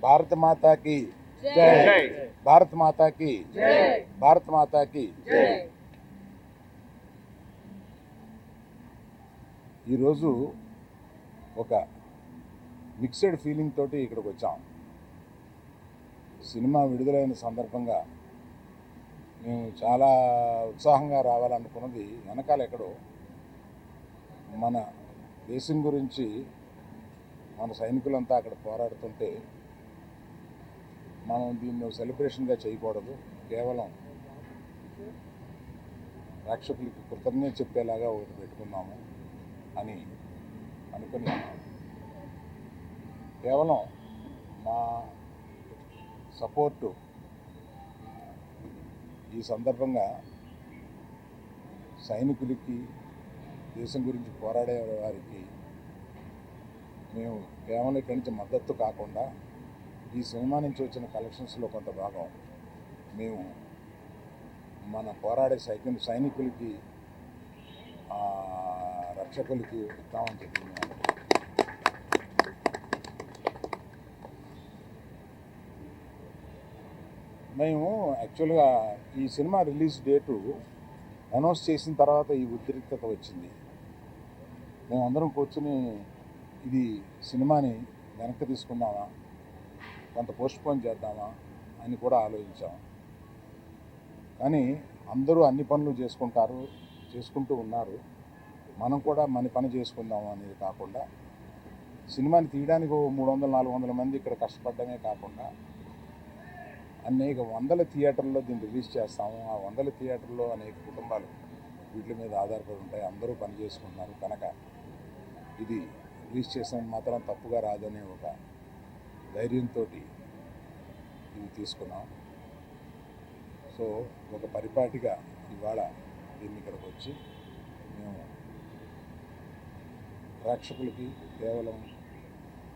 భారత మాతాకి జై, భారత మాతాకి జై, భారత మాతాకి జై. ఈరోజు ఒక మిక్స్డ్ ఫీలింగ్ తోటి ఇక్కడికి వచ్చాం. సినిమా విడుదలైన సందర్భంగా మేము చాలా ఉత్సాహంగా రావాలనుకున్నది వెనకాల ఎక్కడో మన దేశం గురించి మన సైనికులంతా అక్కడ పోరాడుతుంటే మనం దీన్ని సెలబ్రేషన్గా చేయకూడదు, కేవలం ప్రేక్షకులకి కృతజ్ఞత చెప్పేలాగా ఒకటి పెట్టుకున్నాము అని అనుకుని కేవలం మా సపోర్టు ఈ సందర్భంగా సైనికులకి, దేశం గురించి పోరాడే వారికి మేము కేవలం ఇక్కడి నుంచి మద్దతు కాకుండా ఈ సినిమా నుంచి వచ్చిన కలెక్షన్స్లో కొంత భాగం మేము మన పోరాడే సైనికులకి, రక్షకులకి ఇద్దామని చెప్పి మేము యాక్చువల్గా ఈ సినిమా రిలీజ్ డేటు అనౌన్స్ చేసిన తర్వాత ఈ ఉద్రిక్తత వచ్చింది. మేమందరం కూర్చుని ఇది సినిమాని వెనక్కి తీసుకుందామా, కొంత పోస్ట్పోన్ చేద్దామా అని కూడా ఆలోచించాం. కానీ అందరూ అన్ని పనులు చేసుకుంటూ ఉన్నారు. మనం కూడా మన పని చేసుకుందాము అనేది కాకుండా సినిమాని తీయడానికి 300-400 మంది ఇక్కడ కష్టపడమే కాకుండా అనేక వందల థియేటర్లో దీన్ని రిలీజ్ చేస్తాము. ఆ వందల థియేటర్లో అనేక కుటుంబాలు వీటి మీద ఆధారపడి ఉంటాయి. అందరూ పని చేసుకుంటున్నారు కనుక ఇది రిలీజ్ చేసిన మాత్రం తప్పుగా రాదనే ఒక ధైర్యంతో ఇది తీసుకున్నాం. సో ఒక పరిపాటిగా ఇవాళ దీన్ని ఇక్కడికి వచ్చి మేము ప్రేక్షకులకి కేవలం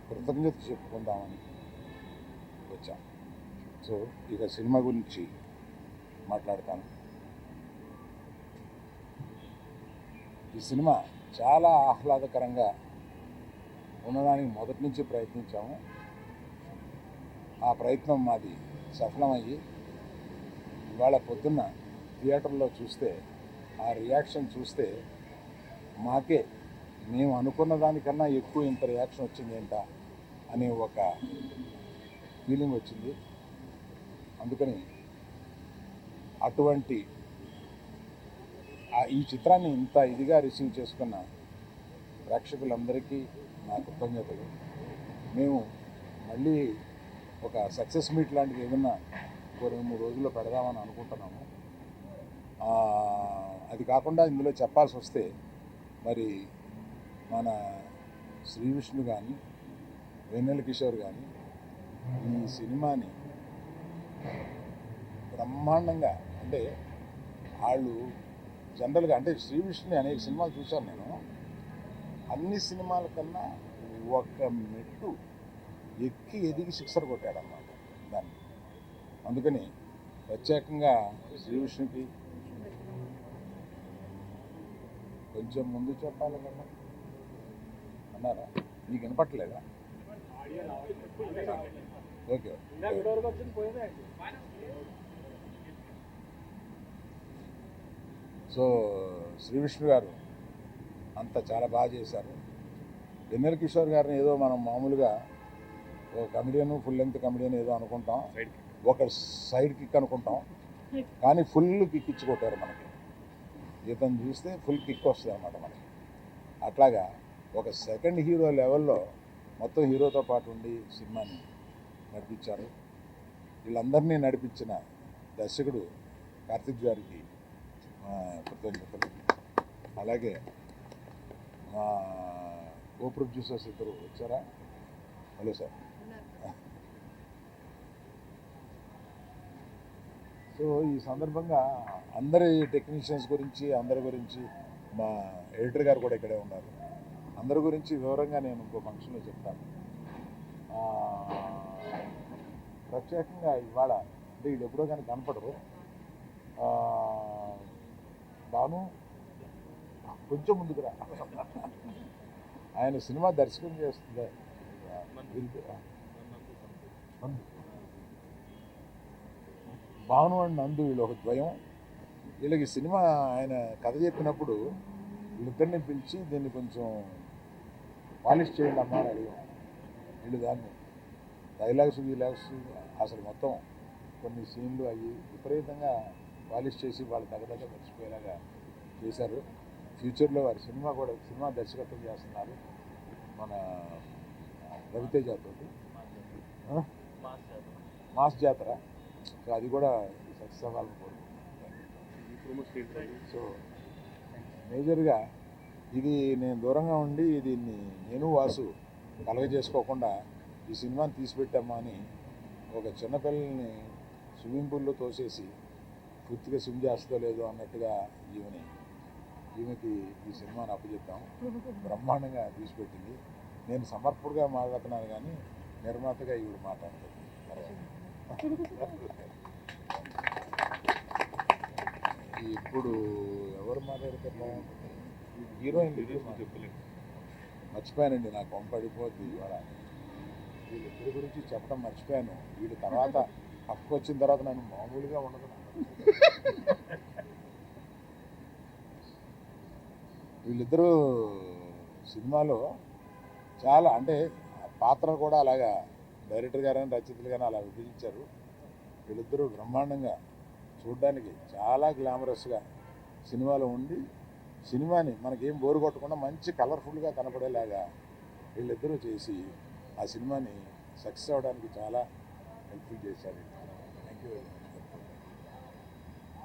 కృతజ్ఞత చెప్పుకుందామని వచ్చాం. సో ఇక సినిమా గురించి మాట్లాడతాను. ఈ సినిమా చాలా ఆహ్లాదకరంగా ఉండడానికి మొదటి నుంచి ప్రయత్నించాము. ఆ ప్రయత్నం మాది సఫలమయ్యి ఇవాళ పొద్దున్న థియేటర్లో చూస్తే ఆ రియాక్షన్ చూస్తే మాకే మేము అనుకున్న దానికన్నా ఎక్కువ ఇంత రియాక్షన్ వచ్చింది ఏంటా అనే ఒక ఫీలింగ్ వచ్చింది. అందుకని అటువంటి ఈ చిత్రాన్ని ఇంత ఇదిగా రిసీవ్ చేసుకున్న ప్రేక్షకులందరికీ నా కృతజ్ఞతలు. మేము మళ్ళీ ఒక సక్సెస్ మీట్ లాంటిది ఏదన్నా 2-3 రోజుల్లో పెడదామని అనుకుంటున్నాము. అది కాకుండా ఇందులో చెప్పాల్సి వస్తే మరి మన శ్రీ విష్ణు కానీ, వెన్నెల కిషోర్ కానీ ఈ సినిమాని బ్రహ్మాండంగా, అంటే వాళ్ళు జనరల్గా అంటే శ్రీ విష్ణుని అనేక సినిమాలు చూశాను నేను. అన్ని సినిమాల కన్నా ఒక మెట్టు ఎక్కి ఎదిగి సిక్సర్ కొట్టాడన్నమాట దాన్ని. అందుకని ప్రత్యేకంగా శ్రీ విష్ణుకి కొంచెం ముందు చెప్పాలి కదా అన్నారా? నీకు వినపట్టలేదా? ఓకే. సో శ్రీ విష్ణు గారు అంతా చాలా బాగా చేశారు. వెన్నెల కిషోర్ గారిని ఏదో మనం మామూలుగా ఒక కమెడియన్, ఫుల్ లెంగ్త్ కమెడియన్ ఏదో అనుకుంటాం, ఒక సైడ్ కిక్ అనుకుంటాం, కానీ ఫుల్ కిక్ ఇచ్చి కొట్టారు మనకి. ఇతను చూస్తే ఫుల్ కిక్ వస్తుంది అన్నమాట మనకి. అట్లాగా ఒక సెకండ్ హీరో లెవెల్లో మొత్తం హీరోతో పాటు ఉండి సినిమాని నడిపించారు. వీళ్ళందరినీ నడిపించిన దర్శకుడు కార్తిక్ గారికి కృతజ్ఞతలు. అలాగే మా కో ప్రొడ్యూసర్స్ ఇద్దరు వచ్చారా? Hello sir. సో ఈ సందర్భంగా అందరి టెక్నీషియన్స్ గురించి, అందరి గురించి, మా ఎడిటర్ గారు కూడా ఇక్కడే ఉన్నారు, అందరి గురించి వివరంగా నేను ఇంకో ఫంక్షన్లో చెప్తాను. ప్రత్యేకంగా ఇవాళ అంటే వీళ్ళు ఎప్పుడో కానీ కనపడరు. బాను కొంచెం ముందుకురా, ఆయన సినిమా దర్శకం చేస్తుంది భావన అండ్ నందు వీళ్ళు ఒక ద్వయం. వీళ్ళకి సినిమా ఆయన కథ చెప్పినప్పుడు వీళ్ళిద్దరిని పిలిచి దీన్ని కొంచెం పాలిష్ చేయండి అమ్మా అని అడిగాం. వీళ్ళు దాన్ని డైలాగ్స్ అసలు మొత్తం కొన్ని సీన్లు అవి విపరీతంగా పాలిష్ చేసి వాళ్ళు దగ్గర మర్చిపోయేలాగా చేశారు. ఫ్యూచర్లో వారి సినిమా దర్శకత్వం చేస్తున్నారు మన రవితేజతో, మాస్ జాతర. సో అది కూడా సక్సెస్ అవ్వాలని కోరుకుంటున్నాను. సో మేజర్గా ఇది నేను దూరంగా ఉండి దీన్ని నేను వాసు కలగజేసుకోకుండా ఈ సినిమాని తీసిపెట్టామా అని ఒక చిన్నపిల్లల్ని స్విమ్మింగ్ పూల్లో తోసేసి పూర్తిగా స్విమ్ చేస్తుందో లేదో అన్నట్టుగా ఈమెకి ఈ సినిమాని అప్పచెప్పాం. బ్రహ్మాండంగా తీసిపెట్టింది. నేను సమర్పుడుగా మాట్లాడుతున్నాను కానీ నిర్మాతగా ఈవిడ మాట్లాడుతుంది. ఇప్పుడు ఎవరు మాట్లాడతారు బాగుంటుంది? హీరోయిన్ చెప్పలేదు, మర్చిపోయానండి. నాకు పంపడిపోద్ది ఇవాళ. వీళ్ళిద్దరి గురించి చెప్పడం మర్చిపోయాను. వీళ్ళ తర్వాత పక్కకు వచ్చిన తర్వాత నన్ను మామూలుగా ఉండదు. వీళ్ళిద్దరూ సినిమాలో చాలా అంటే పాత్రలు కూడా అలాగా డైరెక్టర్ గారు కానీ రచయితలు కానీ అలా విభజించారు. వీళ్ళిద్దరూ బ్రహ్మాండంగా చూడడానికి చాలా గ్లామరస్గా సినిమాలో ఉండి సినిమాని మనకేం బోరు కొట్టకుండా మంచి కలర్ఫుల్గా కనపడేలాగా వీళ్ళిద్దరూ చేసి ఆ సినిమాని సక్సెస్ అవ్వడానికి చాలా హెల్ప్ఫుల్ చేశారు. Thank you very much.